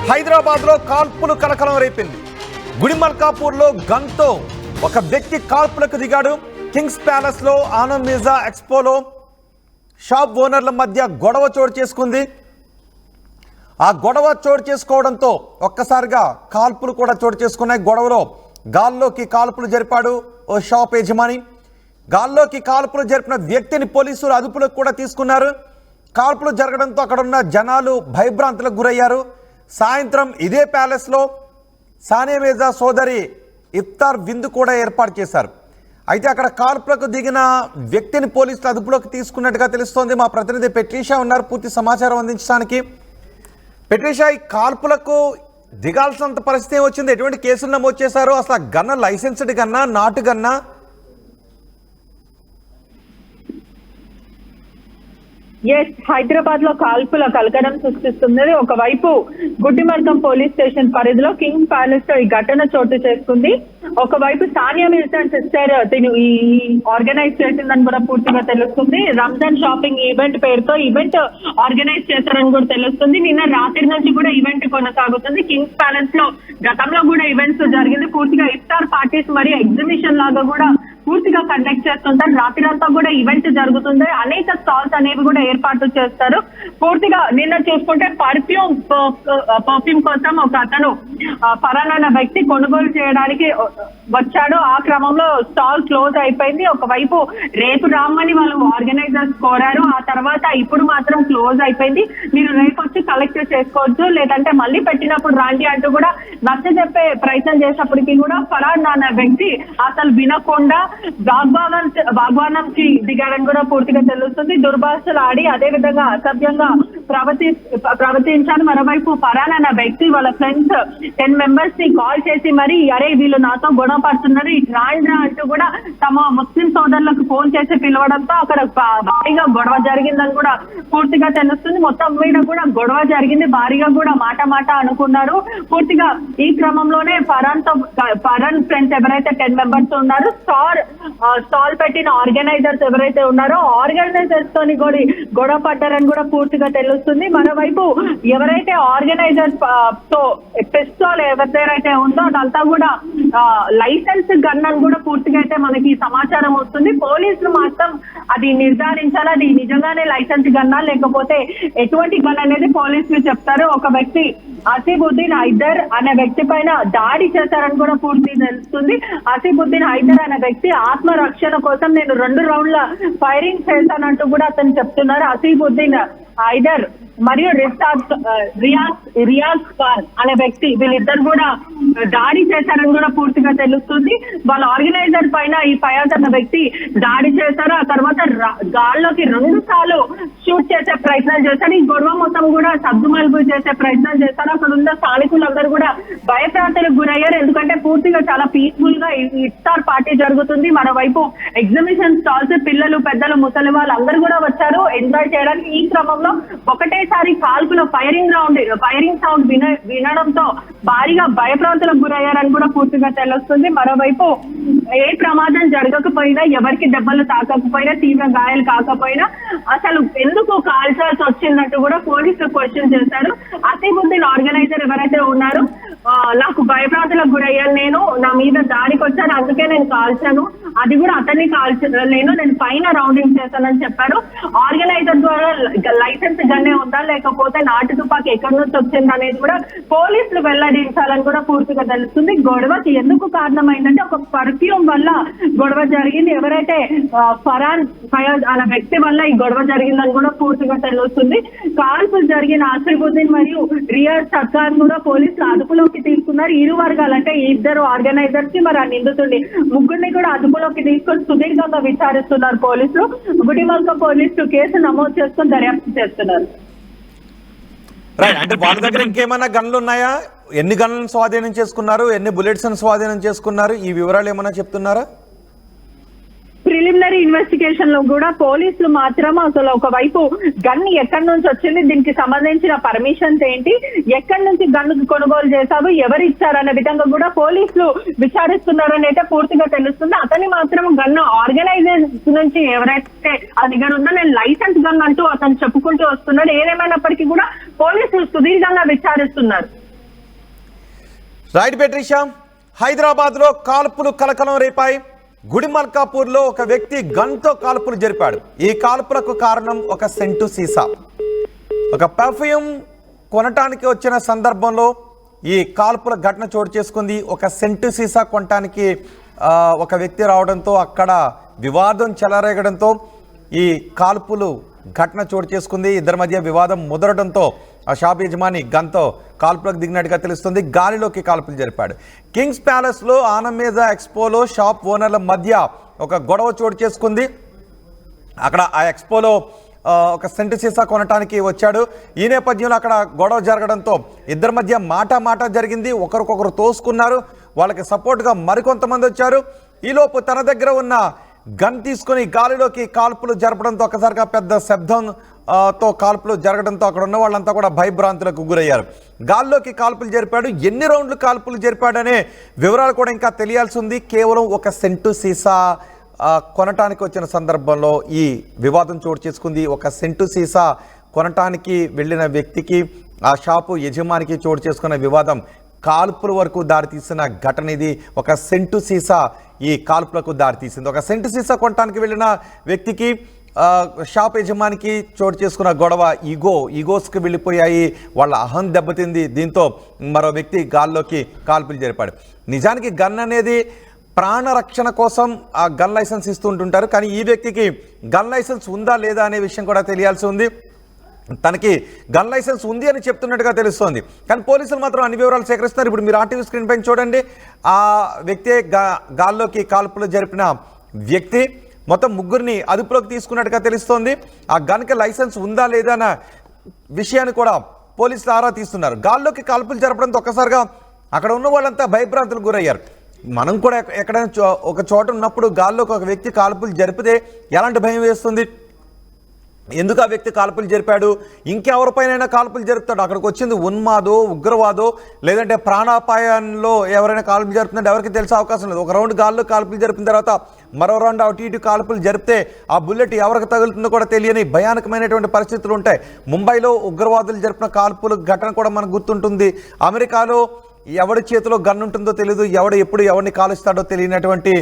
హైదరాబాద్ లో కాల్పులు కలకలం రేపింది. గుడిమల్కాపూర్ లో గన్తో ఒక వ్యక్తి కాల్పులకు దిగాడు. కింగ్స్ ప్యాలెస్ లో ఆనంద్ మిర్జా ఎక్స్పోలో షాప్ ఓనర్ల మధ్య గొడవ చోటు చేసుకుంది. ఆ గొడవ చోటు చేసుకోవడంతో ఒక్కసారిగా కాల్పులు కూడా చోటు చేసుకున్నాయి. గొడవలో గాల్లోకి కాల్పులు జరిపాడు ఓ షాప్ యజమాని. గాల్లోకి కాల్పులు జరిపిన వ్యక్తిని పోలీసులు అదుపులోకి కూడా తీసుకున్నారు. కాల్పులు జరగడంతో అక్కడ ఉన్న జనాలు భయభ్రాంతులకు గురయ్యారు. సాయంత్రం ఇదే ప్యాలెస్లో సానియా మిర్జా సోదరి ఇఫ్తార్ విందు కూడా ఏర్పాటు చేశారు. అయితే అక్కడ కాల్పులకు దిగిన వ్యక్తిని పోలీసులు అదుపులోకి తీసుకున్నట్టుగా తెలుస్తోంది. మా ప్రతినిధి పెట్రీషా ఉన్నారు పూర్తి సమాచారం అందించడానికి. పెట్రీషా, ఈ కాల్పులకు దిగాల్సినంత పరిస్థితి వచ్చింది. ఎటువంటి కేసులు నమోదు చేశారు? అసలు గన్న లైసెన్స్డ్ గన్నా, నాటు గన్నా? హైదరాబాద్ లో కాల్పుల కలకడం సృష్టిస్తున్నది. ఒకవైపు గుడ్డిమర్గం పోలీస్ స్టేషన్ పరిధిలో కింగ్స్ ప్యాలెస్ లో ఈ ఘటన చోటు చేసుకుంది. ఒకవైపు సానియా మిర్జా సిస్టర్ ఈ ఆర్గనైజ్ చేసిందని కూడా పూర్తిగా తెలుస్తుంది. రంజాన్ షాపింగ్ ఈవెంట్ పేరుతో ఈవెంట్ ఆర్గనైజ్ చేస్తారని కూడా తెలుస్తుంది. నిన్న రాత్రి నుంచి కూడా ఈవెంట్ కొనసాగుతుంది. కింగ్స్ ప్యాలెస్ లో గతంలో కూడా ఈవెంట్స్ జరిగింది. పూర్తిగా ఇఫ్తార్ పార్టీస్ మరియు ఎగ్జిబిషన్ లాగా కూడా పూర్తిగా కండక్ట్ చేస్తుంటారు. రాత్రంతా కూడా ఈవెంట్ జరుగుతుంది. అనేక స్టాల్స్ అనేవి కూడా ఏర్పాటు చేస్తారు. పూర్తిగా నిన్న చూసుకుంటే పర్ఫ్యూమ్ కోసం ఒక అతను ఫరాన్ అన్న వ్యక్తి కొనుగోలు చేయడానికి వచ్చాడు. ఆ క్రమంలో స్టాల్ క్లోజ్ అయిపోయింది. ఒకవైపు రేపు రామ్మని వాళ్ళు ఆర్గనైజర్స్ కోరారు. ఆ తర్వాత ఇప్పుడు మాత్రం క్లోజ్ అయిపోయింది. మీరు రేపు వచ్చి కలెక్ట్ చేసుకోవచ్చు, లేదంటే మళ్ళీ పెట్టినప్పుడు రాండి అంటూ కూడా నచ్చ చెప్పే ప్రయత్నం చేసినప్పటికీ కూడా ఫరాన్ అన్న వ్యక్తి అసలు వినకుండా వాగ్వానంకి దిగాడని కూడా పూర్తిగా తెలుస్తుంది. దుర్భాషలు ఆడి అదే విధంగా అసభ్యంగా ప్రవర్తించాడు. మరోవైపు ఫరాన్ అన్న వ్యక్తి వాళ్ళ ఫ్రెండ్స్ 10 మెంబర్స్ ని కాల్ చేసి మరి అరే వీళ్ళు నాతో గొడవ పడుతున్నారు రాండ్రా అంటూ కూడా తమ ముస్లిం సోదరులకు ఫోన్ చేసి పిలవడంతో అక్కడ భారీగా గొడవ జరిగిందని కూడా పూర్తిగా తెలుస్తుంది. మొత్తం మీద కూడా గొడవ జరిగింది. భారీగా కూడా మాట అనుకున్నారు. పూర్తిగా ఈ క్రమంలోనే ఫరాన్ ఫ్రెండ్స్ ఎవరైతే 10 మెంబర్స్ ఉన్నారో స్టాల్ పెట్టిన ఆర్గనైజర్స్ ఎవరైతే ఉన్నారో ఆర్గనైజర్స్ తోని కూడా గొడవ పడ్డారని కూడా పూర్తిగా తెలుస్తుంది. మరోవైపు ఎవరైతే ఆర్గనైజర్స్ తో పిస్టల్ ఎవరైతే ఉందో అదంతా కూడా లైసెన్స్ గన్ అని కూడా పూర్తిగా అయితే మనకి సమాచారం వస్తుంది. పోలీసులు మాత్రం అది నిర్ధారించాలి, అది నిజంగానే లైసెన్స్ గన్నా లేకపోతే ఎటువంటి గన్ అనేది పోలీసులు చెప్తారు. ఒక వ్యక్తి అసీబుద్దీన్ హైదర్ అనే వ్యక్తి పైన దాడి చేశారని కూడా పూర్తి తెలుస్తుంది. అసీబుద్దీన్ హైదర్ అనే వ్యక్తి ఆత్మరక్షణ కోసం నేను 2 రౌండ్ల ఫైరింగ్ చేశానంటూ కూడా అతను చెప్తున్నారు. అసీబుద్దీన్ హైదర్ మరియు రియాజ్ ఖాన్ అనే వ్యక్తి వీళ్ళిద్దరు కూడా దాడి చేశారని కూడా పూర్తిగా తెలుస్తుంది. వాళ్ళ ఆర్గనైజర్ పైన ఈ ఫయాజ్ అన్న వ్యక్తి దాడి చేశారు. ఆ తర్వాత గాల్లోకి 2 సార్లు షూట్ చేసే ప్రయత్నం చేశారు. ఈ గొడవ మొత్తం కూడా సద్దుమలుపు చేసే ప్రయత్నం చేశారు. అక్కడ ఉన్న స్థానికులందరూ కూడా భయప్రాంతాలకు గురయ్యారు. ఎందుకంటే పూర్తిగా చాలా పీస్ఫుల్ గా ఇఫ్తార్ పార్టీ జరుగుతుంది. మరోవైపు ఎగ్జిబిషన్ స్టాల్స్ పిల్లలు పెద్దలు ముసలి వాళ్ళు అందరూ కూడా వచ్చారు ఎంజాయ్ చేయడానికి. ఈ క్రమంలో ఒకటేసారి కాల్పులో ఫైరింగ్ సౌండ్ వినడంతో భారీగా భయప్రాంతులకు గురయ్యారని కూడా పూర్తిగా తెలుస్తుంది. మరోవైపు ఏ ప్రమాదం జరగకపోయినా, ఎవరికి దెబ్బలు తాకకపోయినా, తీవ్ర గాయాలు కాకపోయినా అసలు ఎందుకు కాల్చాల్సి వచ్చిందంటూ కూడా పోలీసులు క్వశ్చన్ చేశారు. అసీబుద్దీన్ ఆర్గనైజర్ ఎవరైతే ఉన్నారో నాకు భయప్రాంతులకు గురయ్యాను, నేను నా మీద దాడికి వచ్చాను, అందుకే నేను కాల్చాను, అది కూడా అతన్ని కాల్చలేను, నేను పైన రౌండింగ్ చేశానని చెప్పారు. ఆర్గనైజర్ ద్వారా లైసెన్స్ గన్నే ఉందా లేకపోతే నాటు తుపాకి ఎక్కడి నుంచి వచ్చింది అనేది కూడా పోలీసులు వెల్లడించాలని కూడా పూర్తిగా తెలుస్తుంది. గొడవకి ఎందుకు కారణమైందంటే ఒక పర్ఫ్యూమ్ వల్ల గొడవ జరిగింది. ఎవరైతే ఫయాజ్ అనే వ్యక్తి వల్ల ఈ గొడవ జరిగిందని కూడా పూర్తిగా తెలుస్తుంది. కాల్పులు జరిగిన అసీబుద్దీన్ మరియు రియాజ్ ఖాన్ కూడా పోలీసులు అదుపులోకి తీసుకున్నారు. ఇరు వర్గాలు అంటే ఇద్దరు ఆర్గనైజర్స్ కి మరి ఆ నిందితుడిని ముగ్గురిని కూడా అదుపులోకి తీసుకొని సుదీర్ఘంగా విచారిస్తున్నారు పోలీసులు. గుడిమల్కం పోలీసులు కేసు నమోదు చేసుకుని దర్యాప్తు చేస్తున్నారు. అంటే వాళ్ళ దగ్గర ఇంకేమైనా గన్లు ఉన్నాయా? ఎన్ని గన్లను స్వాధీనం చేసుకున్నారు, ఎన్ని బుల్లెట్స్ స్వాధీనం చేసుకున్నారు, ఈ వివరాలు ఏమైనా చెప్తున్నారా? ప్రిలిమినరీ ఇన్వెస్టిగేషన్ లో కూడా పోలీసులు మాత్రం అసలు ఒకవైపు గన్ ఎక్కడి నుంచి వచ్చింది, దీనికి సంబంధించిన పర్మిషన్స్ ఏంటి, ఎక్కడి నుంచి గన్ కొనుగోలు చేశారు, ఎవరు ఇచ్చారనే విధంగా కూడా పోలీసులు విచారిస్తున్నారని అయితే పూర్తిగా తెలుస్తుంది. అతని మాత్రం గన్ ఆర్గనైజర్ నుంచి ఎవరైతే ఆ దగ్గర ఉందో నేను లైసెన్స్ గన్ అంటూ అతను చెప్పుకుంటూ వస్తున్నాడు. ఏదేమైనప్పటికీ కూడా పోలీసులు సుదీర్ఘంగా విచారిస్తున్నారు. రైట్ బెట్రిషా, హైదరాబాద్లో కాల్పులు కలకలం రేపాయి. గుడిమల్కాపూర్లో ఒక వ్యక్తి గన్తో కాల్పులు జరిపాడు. ఈ కాల్పులకు కారణం ఒక సెంటు సీసా. ఒక పర్ఫ్యూమ్ కొనటానికి వచ్చిన సందర్భంలో ఈ కాల్పుల ఘటన చోటు చేసుకుంది. ఒక సెంటు సీసా కొనటానికి ఒక వ్యక్తి రావడంతో అక్కడ వివాదం చెలరేగడంతో ఈ కాల్పులు ఘటన చోటు చేసుకుంది. ఇద్దరి మధ్య వివాదం ముదరడంతో ఆ షాప్ యజమాని గన్తో కాల్పులకు దిగినట్టుగా తెలుస్తుంది. గాలిలోకి కాల్పులు జరిపాడు. కింగ్స్ ప్యాలెస్లో ఆనంద్ ఎక్స్పోలో షాప్ ఓనర్ల మధ్య ఒక గొడవ చోటు చేసుకుంది. అక్కడ ఆ ఎక్స్పోలో ఒక సెంటు సీసా కొనటానికి వచ్చాడు. ఈ నేపథ్యంలో అక్కడ గొడవ జరగడంతో ఇద్దరి మధ్య మాట జరిగింది. ఒకరికొకరు తోసుకున్నారు. వాళ్ళకి సపోర్ట్గా మరికొంతమంది వచ్చారు. ఈలోపు తన దగ్గర ఉన్న గన్ తీసుకుని గాలిలోకి కాల్పులు జరపడంతో ఒకసారిగా పెద్ద శబ్దంతో కాల్పులు జరగడంతో అక్కడ ఉన్న వాళ్ళంతా కూడా భయభ్రాంతులకు గురయ్యారు. గాల్లోకి కాల్పులు జరిపాడు. ఎన్ని రౌండ్లు కాల్పులు జరిపాడనే వివరాలు కూడా ఇంకా తెలియాల్సి ఉంది. కేవలం ఒక సెంటు సీసా కొనటానికి వచ్చిన సందర్భంలో ఈ వివాదం చోటు చేసుకుంది. ఒక సెంటు సీసా కొనటానికి వెళ్ళిన వ్యక్తికి ఆ షాపు యజమానికి చోటు చేసుకున్న వివాదం కాల్పుల వరకు దారితీసిన ఘటన ఇది. ఒక సెంటు సీసా ఈ కాల్పులకు దారితీసింది. ఒక సెంటు సీసా కొనటానికి వెళ్ళిన వ్యక్తికి షాప్ యజమానికి చోటు చేసుకున్న గొడవ ఈగోస్కి వెళ్ళిపోయాయి. వాళ్ళ అహం దెబ్బతింది. దీంతో మరో వ్యక్తి గాల్లోకి కాల్పులు జరిపాడు. నిజానికి గన్ అనేది ప్రాణరక్షణ కోసం ఆ గన్ లైసెన్స్ ఇస్తూ ఉంటుంటారు. కానీ ఈ వ్యక్తికి గన్ లైసెన్స్ ఉందా లేదా అనే విషయం కూడా తెలియాల్సి ఉంది. తనకి గన్ లైసెన్స్ ఉంది అని చెప్తున్నట్టుగా తెలుస్తోంది. కానీ పోలీసులు మాత్రం అన్ని వివరాలు సేకరిస్తున్నారు. ఇప్పుడు మీరు ఆర్టీవీ స్క్రీన్ పైన చూడండి. ఆ వ్యక్తి గాల్లోకి కాల్పులు జరిపిన వ్యక్తి మొత్తం ముగ్గురిని అదుపులోకి తీసుకున్నట్టుగా తెలుస్తోంది. ఆ గన్కి లైసెన్స్ ఉందా లేదా అన్న విషయాన్ని కూడా పోలీసులు ఆరా తీస్తున్నారు. గాల్లోకి కాల్పులు జరపడంతో ఒక్కసారిగా అక్కడ ఉన్న వాళ్ళంతా భయభ్రాంతులకు గురయ్యారు. మనం కూడా ఎక్కడైనా ఒక చోట ఉన్నప్పుడు గాల్లోకి ఒక వ్యక్తి కాల్పులు జరిపితే ఎలాంటి భయం వేస్తుంది? ఎందుకు ఆ వ్యక్తి కాల్పులు జరిపాడు? ఇంకెవరిపైనైనా కాల్పులు జరుపుతాడు? అక్కడికి వచ్చింది ఉన్మాదో, ఉగ్రవాదో, లేదంటే ప్రాణాపాయంలో ఎవరైనా కాల్పులు జరుపుతుందంటే ఎవరికి తెలిసే అవకాశం లేదు. ఒక రౌండ్ గాల్లో కాల్పులు జరిపిన తర్వాత మరో రౌండ్ అటు ఇటు కాల్పులు జరిపితే ఆ బుల్లెట్ ఎవరికి తగులుతుందో కూడా తెలియని భయానకమైనటువంటి పరిస్థితులు ఉంటాయి. ముంబైలో ఉగ్రవాదులు జరిపిన కాల్పులు ఘటన కూడా మనకు గుర్తుంటుంది. అమెరికాలో ఎవడి చేతిలో గన్ ఉంటుందో తెలియదు, ఎవడు ఎప్పుడు ఎవరిని కాలుస్తాడో తెలియనటువంటి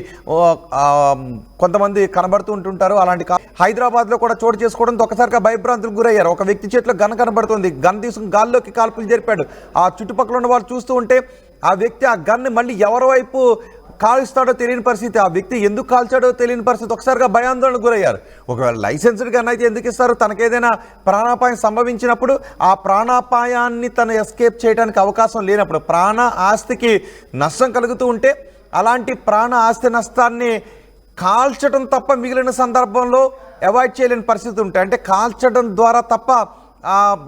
కొంతమంది కనబడుతూ ఉంటుంటారు. అలాంటి హైదరాబాద్లో కూడా చోటు చేసుకోవడంతో ఒకసారిగా భయభ్రాంతులకు గురయ్యారు. ఒక వ్యక్తి చేతిలో గన్ కనబడుతుంది. గన్ తీసుకుని గాల్లోకి కాల్పులు జరిపాడు. ఆ చుట్టుపక్కల ఉన్న వాళ్ళు చూస్తూ ఉంటే ఆ వ్యక్తి ఆ గన్ని మళ్ళీ ఎవరి వైపు కాలుస్తాడో తెలియని పరిస్థితి, ఆ వ్యక్తి ఎందుకు కాల్చాడో తెలియని పరిస్థితి. ఒకసారిగా భయాందోళనకు గురయ్యారు. ఒకవేళ లైసెన్స్డ్ గన్ అయితే ఎందుకు ఇస్తారు? తనకేదైనా ప్రాణాపాయం సంభవించినప్పుడు ఆ ప్రాణాపాయాన్ని తను ఎస్కేప్ చేయడానికి అవకాశం లేనప్పుడు, ప్రాణ ఆస్తికి నష్టం కలుగుతూ ఉంటే అలాంటి ప్రాణ ఆస్తి నష్టాన్ని కాల్చడం తప్ప మిగిలిన సందర్భంలో అవాయిడ్ చేయలేని పరిస్థితి ఉంటాయి. అంటే కాల్చడం ద్వారా తప్ప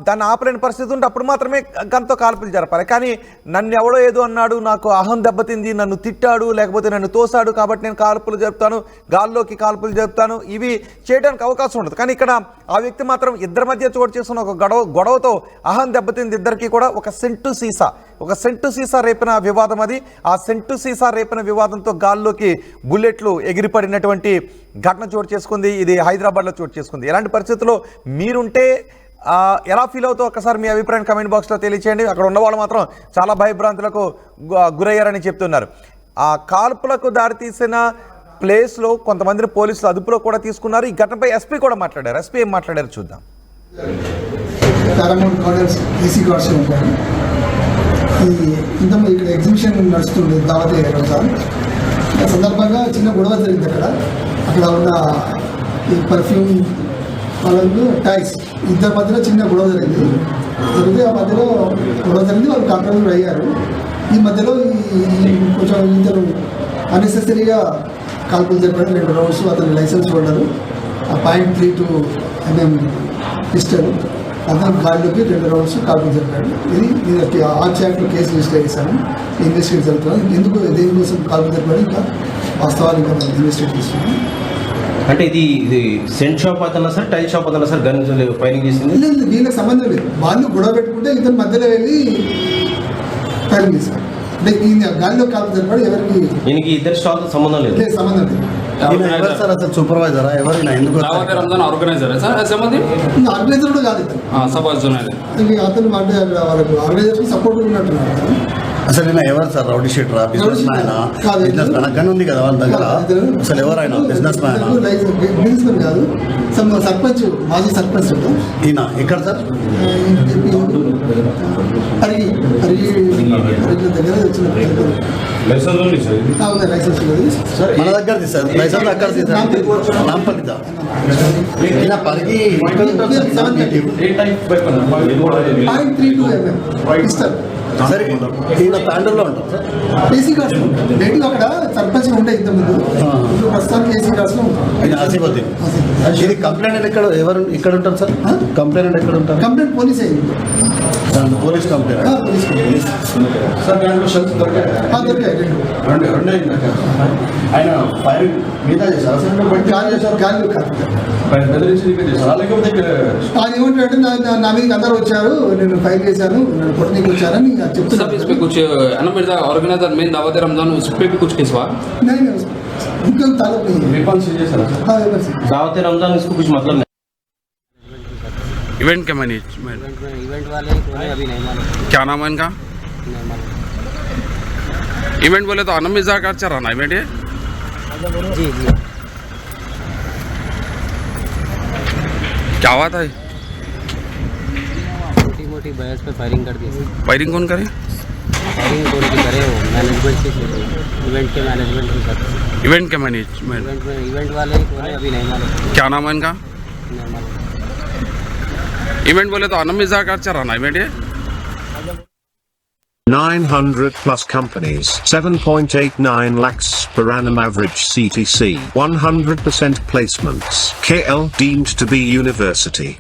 దాన్ని ఆపలేని పరిస్థితి ఉంటే అప్పుడు మాత్రమే గన్తో కాల్పులు జరపాలి. కానీ నన్ను ఎవడో ఏదో అన్నాడు, నాకు అహం దెబ్బతింది, నన్ను తిట్టాడు, లేకపోతే నన్ను తోసాడు కాబట్టి నేను కాల్పులు జరుపుతాను, గాల్లోకి కాల్పులు జరుపుతాను, ఇవి చేయడానికి అవకాశం ఉండదు. కానీ ఇక్కడ ఆ వ్యక్తి మాత్రం ఇద్దరి మధ్య చోటు చేసుకున్న ఒక గొడవతో అహం దెబ్బతింది ఇద్దరికి కూడా. ఒక సెంటు సీసా రేపిన వివాదం అది. ఆ సెంటు సీసా రేపిన వివాదంతో గాల్లోకి బుల్లెట్లు ఎగిరిపడినటువంటి ఘటన చోటు చేసుకుంది. ఇది హైదరాబాద్లో చోటు చేసుకుంది. ఇలాంటి పరిస్థితుల్లో మీరుంటే ఎలా ఫీల్ అవుతావు? ఒకసారి మీ అభిప్రాయం కమెంట్ బాక్స్లో తెలియచేయండి. అక్కడ ఉన్న వాళ్ళు మాత్రం చాలా భయభ్రాంతులకు గురయ్యారని చెప్తున్నారు. ఆ కాల్పులకు దారితీసిన ప్లేస్లో కొంతమందిని పోలీసులు అదుపులో కూడా తీసుకున్నారు. ఈ ఘటనపై ఎస్పీ కూడా మాట్లాడారు. ఎస్పీ ఏం మాట్లాడారు చూద్దాం. ఇక్కడ ఎగ్జిబిషన్ నడుస్తుంది దావతే సందర్భంగా చిన్న గొడవ జరిగింది. అక్కడ ఉన్న ఈ పర్ఫ్యూమ్ వాళ్ళకు టైస్ ఇద్దరి మధ్యలో చిన్న గొడవ జరిగితే ఆ మధ్యలో గొడవ జరిగింది. వాళ్ళు కంట్రోల్ అయ్యారు. ఈ మధ్యలో కొంచెం ఇద్దరు అన్నెసెసరీగా కాల్పులు జరిపారు. 2 రౌండ్స్ అతను లైసెన్స్ హోల్డరు, ఆ .32 mm పిస్టల్ అతను గాలిలోకి 2 రౌండ్స్ కాల్పులు జరిపాడు. ఇది ఆర్చ్ యాక్ట్లో కేసు రిజిస్టర్ చేశాను. ఇన్వెస్టిగేట్ జరుగుతున్నాను. ఎందుకు దేనికోసం కాల్పులు జరిపాడు ఇంకా వాస్తవాలు ఇంకా ఇన్వెస్టిగేట్ చేస్తున్నాను. అంటే ఇది సెంట్ షాప్ అతను సార్, టైల్ షాప్ అతను సార్ గన్ ఫైరింగ్ చేసింది? లేదు, దీనికి సంబంధం లేదు. వాళ్ళు గొడవ పెట్టుకుంటే ఇతను మధ్యలో వెళ్ళి ఫైరింగ్ చేశారు. అంటే ఈయన గాలిలో కాల్పు జరిపాడు. ఎవరికి ఈయనకి ఇద్దరు స్టాల్తో సంబంధం లేదు? సంబంధం లేదు. సార్ అసలు సూపర్వైజరా ఎవరైనా ఎందుకు ఆర్గనైజర్ సార్ ఆర్గనైజర్ కూడా కాదు ఇతను. సబార్డినేట్ అతను అంటే వాళ్ళకు ఆర్గనైజేషన్ సపోర్ట్ ఉన్నట్టున్నారు. అసలు ఈయన ఎవరు సార్? రౌడీ షీటరా, బిజినెస్ మ్యాన్? కాదు. బిజినెస్ మ్యాన్ గన్ ఉంది కదా వాళ్ళ దగ్గర. అసలు ఎవరు ఆయన? Business man? బిజినెస్ మ్యాన్ కాదు, సర్పంచ్, మాజీ సర్పంచ్. ఈయన ఎక్కడ సార్? అరిగి దగ్గర వచ్చిన లైసెన్స్ ఉంది సార్. లైసెన్స్ లేదు మన దగ్గరది సార్. లైసెన్స్ అక్కడ నాంపల్లిదా? ఈయన పరిగి ఎక్కడ ఉంటారు సార్? .32 mm ఇస్తారు. సరే ఈయన తాండూరులో ఉంటాం సార్. ఏసీ కార్డ్స్ డైలీ అక్కడ సర్పంచ్ ఉండే ఇంతకుముందు, ఇప్పుడు ప్రస్తుతానికి ఏసీ కార్డ్స్ లో ఉంటాం. ఈయన ఆసిపోద్ది. ఇది కంప్లైంట్ ఎక్కడ, ఎవరు ఇక్కడ ఉంటారు సార్? కంప్లైంట్ ఎక్కడ ఉంటారు? కంప్లైంట్ పోలీస్ అయింది. Police complaint. పోలీస్ సార్ దాంట్లో షెల్స్ దొరికాయి. దొరికాయి రెండు. ఆయన ఫైరింగ్ మీద చేశారు సార్? గాలి బెదిరించి చేశారా లేకపోతే అది ఏమంటారంటే నా మీదకి అందరూ వచ్చారు, నేను ఫైల్ చేశాను, నేను కొట్టనీకి వచ్చారని सब చెప్తున్నాను. इस पे कुछ अनम मिर्जा ऑर्गेनाइजर मेन दावत रमजान उस पे भी कुछ केस हुआ ఇంకా తాలూకు రిపాన్స్ చేశారా సార్? दावत रमजान इसको कुछ मतलब नहीं. इवेंट के मैनेजमेंट इवेंट वाले कौन है अभी नहीं मालूम। क्या नाम है इनका? नहीं मालूम। इवेंट बोले तो अनम मिर्जा का चल रहा ना इवेंट ये? जी जी क्या हुआ था? छोटी मोटी बहस पे फायरिंग कर दी। फायरिंग कौन करे? फायरिंग कौन की करे, हो मैनेजमेंट से की। इवेंट के मैनेजमेंट के साथ। इवेंट के मैनेजमेंट इवेंट वाले कौन है अभी नहीं मालूम। क्या नाम है इनका? नहीं मालूम। इवेंट बोले तो अनम मिर्जा का चल रहा ना इवेंट ये? 900 plus companies, 7.89 lakhs per annum average CTC, 100% placements. KL deemed to be university.